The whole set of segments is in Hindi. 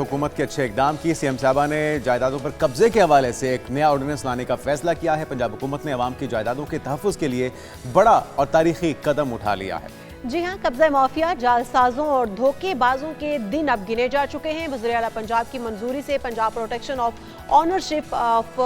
हुकूमत के अच्छे इकदाम की। सीएम साहबा ने जायदादों पर कब्जे के हवाले से एक नया ऑर्डिनेंस लाने का फैसला किया है। पंजाब हुकूमत ने अवाम की जायदादों के तहफ़्फ़ुज़ के लिए बड़ा और तारीखी कदम उठा लिया है। जी हाँ, कब्जा माफिया, जालसाजों और धोखेबाजों के दिन अब गिने जा चुके हैं। वज़ीर आला पंजाब की मंजूरी से Punjab protection of ownership of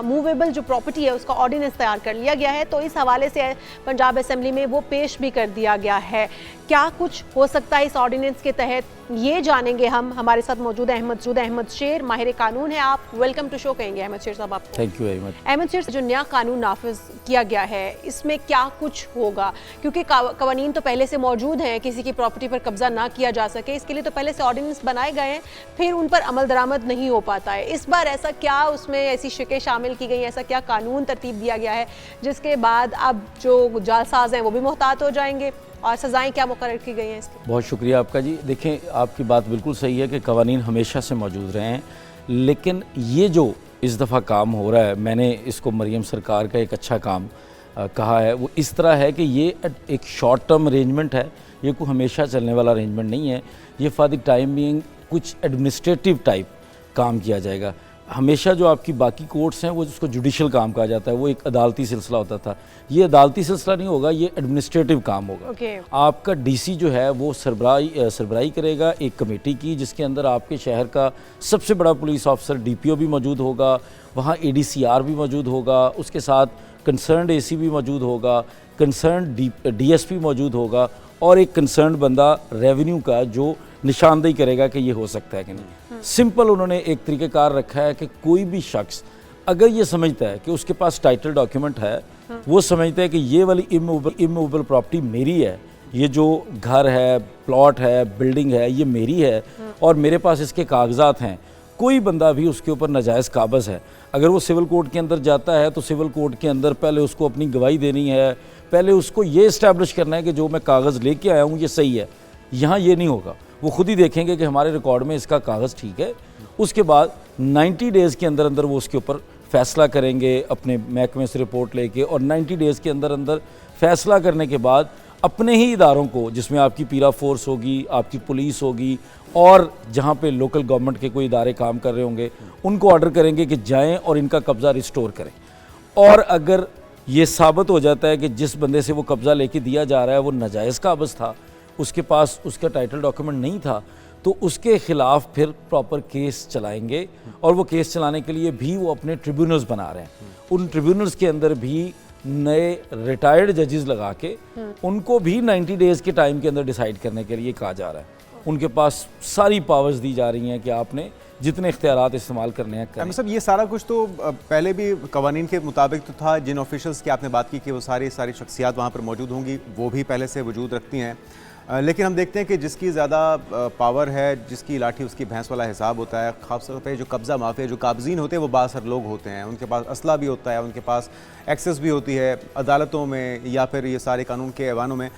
movable जो प्रॉपर्टी है उसका ऑर्डिनेंस तैयार कर लिया गया है। तो इस हवाले से पंजाब असेंबली में वो पेश भी कर दिया गया है। क्या कुछ हो सकता है इस ऑर्डिनेंस के तहत, ये जानेंगे हम। हमारे साथ मौजूद है अहमद शेर, माहिर कानून है। आप वेलकम टू शो कहेंगे अहमद शेर साहब आपको। Thank you very much. Ahmed Sher, जो नया कानून नाफिज किया गया है इसमें क्या कुछ होगा? क्योंकि कवानीन तो पहले से मौजूद हैं, किसी की प्रॉपर्टी पर कब्जा ना किया जा सके, इसके लिए तो पहले से ऑर्डिनेंस बनाए गए हैं, फिर उन पर अमल दरामद नहीं हो पाता है। इस बार ऐसा क्या उसमें ऐसी शिकें शामिल की गई हैं, ऐसा क्या कानून तरतीब दिया गया है जिसके बाद अब जो जालसाज हैं वो भी मोहतात हो जाएंगे और सज़ाएं क्या मुकर्रर की गई हैं इसकी? बहुत शुक्रिया आपका जी। देखें, आपकी बात बिल्कुल सही है कि कवानीन हमेशा से मौजूद रहे हैं, लेकिन ये जो इस दफ़ा काम हो रहा है, मैंने इसको मरियम सरकार का एक अच्छा काम कहा है, वो इस तरह है कि ये एक शॉर्ट टर्म अरेंजमेंट है, ये कोई हमेशा चलने वाला अरेंजमेंट नहीं है। ये फॉर द टाइम बीइंग कुछ एडमिनिस्ट्रेटिव टाइप काम किया जाएगा। हमेशा जो आपकी बाकी कोर्ट्स हैं वो जिसको जुडिशल काम कहा जाता है, वो एक अदालती सिलसिला होता था। ये अदालती सिलसिला नहीं होगा, ये एडमिनिस्ट्रेटिव काम होगा। आपका डीसी जो है वो सरबराही करेगा एक कमेटी की, जिसके अंदर आपके शहर का सबसे बड़ा पुलिस ऑफिसर डीपीओ भी मौजूद होगा, वहाँ एडीसीआर भी मौजूद होगा, उसके साथ कंसर्न्ड एसी भी मौजूद होगा, कंसर्न्ड डीएसपी मौजूद होगा और एक कंसर्न्ड बंदा रेवेन्यू का जो निशानदेही करेगा कि ये हो सकता है कि नहीं। सिंपल उन्होंने एक तरीक़ेकार रखा है कि कोई भी शख्स अगर ये समझता है कि उसके पास टाइटल डॉक्यूमेंट है, वो समझता है कि ये वाली इमूवेबल प्रॉपर्टी मेरी है, ये जो घर है, प्लॉट है, बिल्डिंग है, ये मेरी है और मेरे पास इसके कागजात हैं, कोई बंदा भी उसके ऊपर नाजायज़ काबज़ है, अगर वो सिविल कोर्ट के अंदर जाता है तो सिविल कोर्ट के अंदर पहले उसको अपनी गवाही देनी है, पहले उसको ये इस्टेब्लिश करना है कि जो मैं कागज़ लेके आया हूँ ये सही है। यहाँ ये नहीं होगा, वो खुद ही देखेंगे कि हमारे रिकॉर्ड में इसका कागज़ ठीक है। उसके बाद 90 डेज़ के अंदर अंदर वो उसके ऊपर फैसला करेंगे अपने महकमे से रिपोर्ट लेके, और 90 डेज़ के अंदर अंदर फैसला करने के बाद अपने ही इदारों को, जिसमें आपकी पीरा फोर्स होगी, आपकी पुलिस होगी और जहाँ पे लोकल गवर्नमेंट के कोई इदारे काम कर रहे होंगे, उनको ऑर्डर करेंगे कि जाएं और इनका कब्ज़ा रिस्टोर करें। और अगर ये साबित हो जाता है कि जिस बंदे से वो कब्ज़ा लेके दिया जा रहा है वो नाजायज़ काबज़ था, उसके पास उसका टाइटल डॉक्यूमेंट नहीं था, तो उसके ख़िलाफ़ फिर प्रॉपर केस चलाएंगे। और वो केस चलाने के लिए भी वो अपने ट्रिब्यूनल्स बना रहे हैं। उन ट्रिब्यूनल्स के अंदर भी नए रिटायर्ड जजेस लगा के उनको भी 90 डेज़ के टाइम के अंदर डिसाइड करने के लिए कहा जा रहा है। उनके पास सारी पावर्स दी जा रही हैं कि आपने जितने इख्तियारात इस्तेमाल करने हैं करें। मतलब ये सारा कुछ तो पहले भी कवानीन के मुताबिक तो था। जिन ऑफिशियल्स की आपने बात की कि वो सारी शख्सियात वहाँ पर मौजूद होंगी, वो भी पहले से वजूद रखती हैं। लेकिन हम देखते हैं कि जिसकी ज़्यादा पावर है, जिसकी लाठी उसकी भैंस वाला हिसाब होता है। खास तौर पे जो कब्ज़ा माफिया, जो काबज़ीन होते हैं, वो बासर लोग होते हैं, उनके पास असला भी होता है, उनके पास एक्सेस भी होती है अदालतों में या फिर ये सारे कानून के ऐवानों में।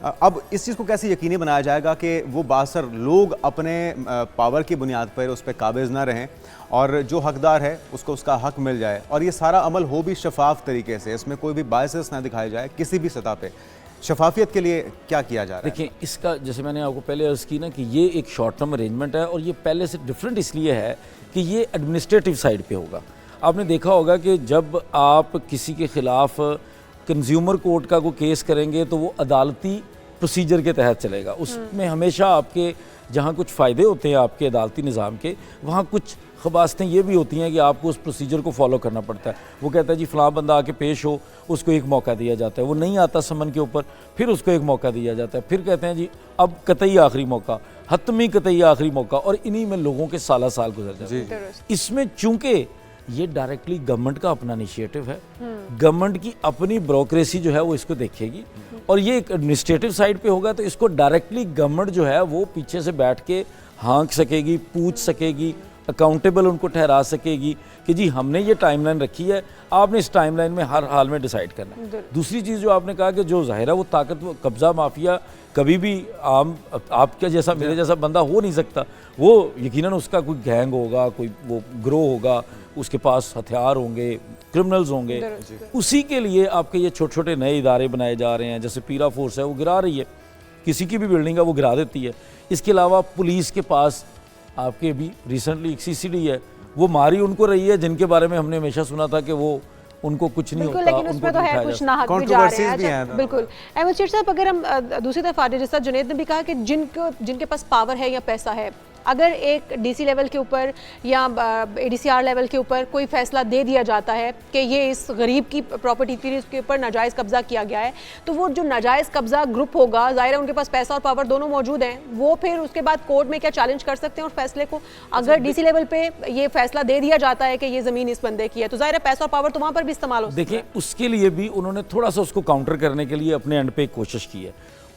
अब इस चीज़ को कैसे यकीनी बनाया जाएगा कि वो बासर लोग अपने पावर की बुनियाद पर उस पर काबिज़ ना रहें और जो हकदार है उसको उसका हक मिल जाए, और ये सारा अमल हो भी शफाफ तरीके से, इसमें कोई भी बायसेस ना दिखाया जाए किसी भी सतह पे। शफाफियत के लिए क्या किया जा रहा है? देखिए, इसका जैसे मैंने आपको पहले अर्ज़ की ना कि ये एक शॉर्ट टर्म अरेंजमेंट है और ये पहले से डिफरेंट इसलिए है कि ये एडमिनिस्ट्रेटिव साइड पे होगा। आपने देखा होगा कि जब आप किसी के ख़िलाफ़ कंज्यूमर कोर्ट का कोई केस करेंगे तो वो अदालती प्रोसीजर के तहत चलेगा। उसमें हमेशा आपके जहाँ कुछ फ़ायदे होते हैं आपके अदालती निज़ाम के, वहाँ कुछ ख़बासतें ये भी होती हैं कि आपको उस प्रोसीजर को फॉलो करना पड़ता है। वो कहता है जी फ़लाँ बंदा आके पेश हो, उसको एक मौका दिया जाता है, वो नहीं आता समन के ऊपर, फिर उसको एक मौका दिया जाता है, फिर कहते हैं जी अब कतई आखिरी मौका, हतमी कतई आखिरी मौका, और इन्हीं में लोगों के साल गुजर जाते हैं। इसमें चूँकि ये डायरेक्टली गवर्नमेंट का अपना इनिशिएटिव है, गवर्नमेंट की अपनी ब्यूरोक्रेसी जो है वो इसको देखेगी, और ये एक एडमिनिस्ट्रेटिव साइड पे होगा, तो इसको डायरेक्टली गवर्नमेंट जो है वो पीछे से बैठ के हाँक सकेगी, पूछ सकेगी, अकाउंटेबल उनको ठहरा सकेगी कि जी हमने ये टाइमलाइन रखी है, आपने इस टाइमलाइन में हर हाल में डिसाइड करना है। दूसरी चीज़ जो आपने कहा कि जो ज़ाहिर है वो ताकत, वो कब्ज़ा माफिया कभी भी आम आपका जैसा मेरे जैसा बंदा हो नहीं सकता। वो यकीनन उसका कोई गैंग होगा, कोई वो ग्रोह होगा, उसके पास हथियार होंगे, क्रिमिनल्स होंगे। उसी के लिए आपके ये छोटे छोटे नए इदारे बनाए जा रहे हैं। जैसे पीरा फोर्स है वो गिरा रही है, किसी की भी बिल्डिंग है वो गिरा देती है। इसके अलावा पुलिस के पास आपके भी रिसेंटली एक CCD है, वो मारी उनको रही है जिनके बारे में हमने हमेशा सुना था कि वो उनको कुछ नहीं बिल्कुल, होता, लेकिन उसमें उनको तो नहीं है उठाया कुछ जा नाहक भी जा रहे Controversies हैं। भी अच्छा, हैं। बिल्कुल। अहमद शेर साहब, अगर हम दूसरी तरफ आ जाए, जिस तरह जुनैद ने भी कहा कि जिनके पास पावर है या पैसा है, अगर एक DC लेवल के ऊपर या ADCR लेवल के ऊपर कोई फैसला दे दिया जाता है कि ये इस गरीब की प्रॉपर्टी थी, इसके ऊपर नाजायज़ कब्जा किया गया है, तो वो जो नाजायज़ कब्जा ग्रुप होगा, ज़ाहिर है उनके पास पैसा और पावर दोनों मौजूद हैं, वो फिर उसके बाद कोर्ट में क्या चैलेंज कर सकते हैं उस फैसले को? अगर DC लेवल पे ये फैसला दे दिया जाता है कि ये ज़मीन इस बंदे की है, तो ज़ाहिर है पैसा और पावर तो वहाँ पर भी इस्तेमाल हो सकता है। देखिए, उसके लिए भी उन्होंने थोड़ा सा उसको काउंटर करने के लिए अपने एंड पे कोशिश की है।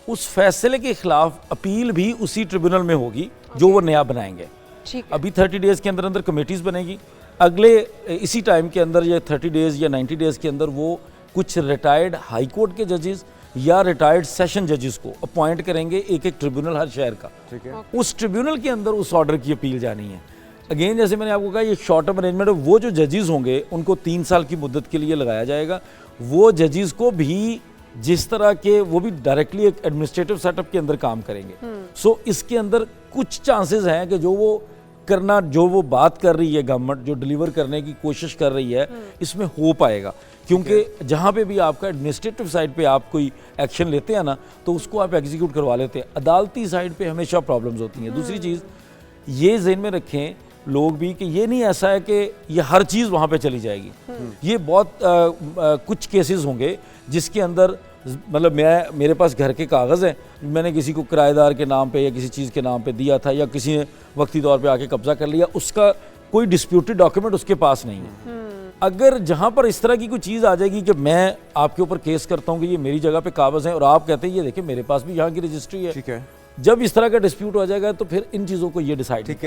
उस फैसले के खिलाफ अपील भी उसी ट्रिब्यूनल में होगी जो वो नया बनाएंगे। ठीक है। अभी 30 डेज के अंदर अंदर कमेटीज बनेगी, अगले इसी टाइम के अंदर या 30 डेज या 90 डेज के अंदर वो कुछ रिटायर्ड हाई कोर्ट के जजेस या रिटायर्ड सेशन जजेस को अपॉइंट करेंगे, एक एक ट्रिब्यूनल हर शहर का। ठीक है। उस ट्रिब्यूनल के अंदर उस ऑर्डर की अपील जानी है। अगेन, जैसे मैंने आपको कहा, ये शॉर्ट टर्म अरेंजमेंट है। वो जो जजेस होंगे उनको 3 साल की मुद्दत के लिए लगाया जाएगा। वो जजेस को भी जिस तरह के, वो भी डायरेक्टली एक एडमिनिस्ट्रेटिव सेटअप के अंदर काम करेंगे। सो इसके अंदर कुछ चांसेस हैं कि जो वो बात कर रही है गवर्नमेंट, जो डिलीवर करने की कोशिश कर रही है, इसमें हो पाएगा। क्योंकि जहाँ पे भी आपका एडमिनिस्ट्रेटिव साइड पे आप कोई एक्शन लेते हैं ना, तो उसको आप एग्जीक्यूट करवा लेते हैं। अदालती साइड पे हमेशा प्रॉब्लम्स होती हैं। दूसरी चीज़ ये ज़हन में रखें लोग भी कि ये नहीं ऐसा है कि ये हर चीज़ वहाँ पे चली जाएगी। ये बहुत कुछ केसेस होंगे जिसके अंदर, मतलब मेरे पास घर के कागज़ हैं, मैंने किसी को किराएदार के नाम पे या किसी चीज़ के नाम पे दिया था, या किसी ने वक्ती तौर पे आके कब्जा कर लिया, उसका कोई डिस्प्यूटेड डॉक्यूमेंट उसके पास नहीं है। अगर जहाँ पर इस तरह की कोई चीज़ आ जाएगी कि मैं आपके ऊपर केस करता हूँ कि ये मेरी जगह पे कागज़ हैं, और आप कहते हैं ये देखिए मेरे पास भी यहाँ की रजिस्ट्री है, ठीक है। जब इस तरह का डिस्प्यूट हो जाएगा तो फिर इन चीज़ों को ये डिसाइड ठीक है।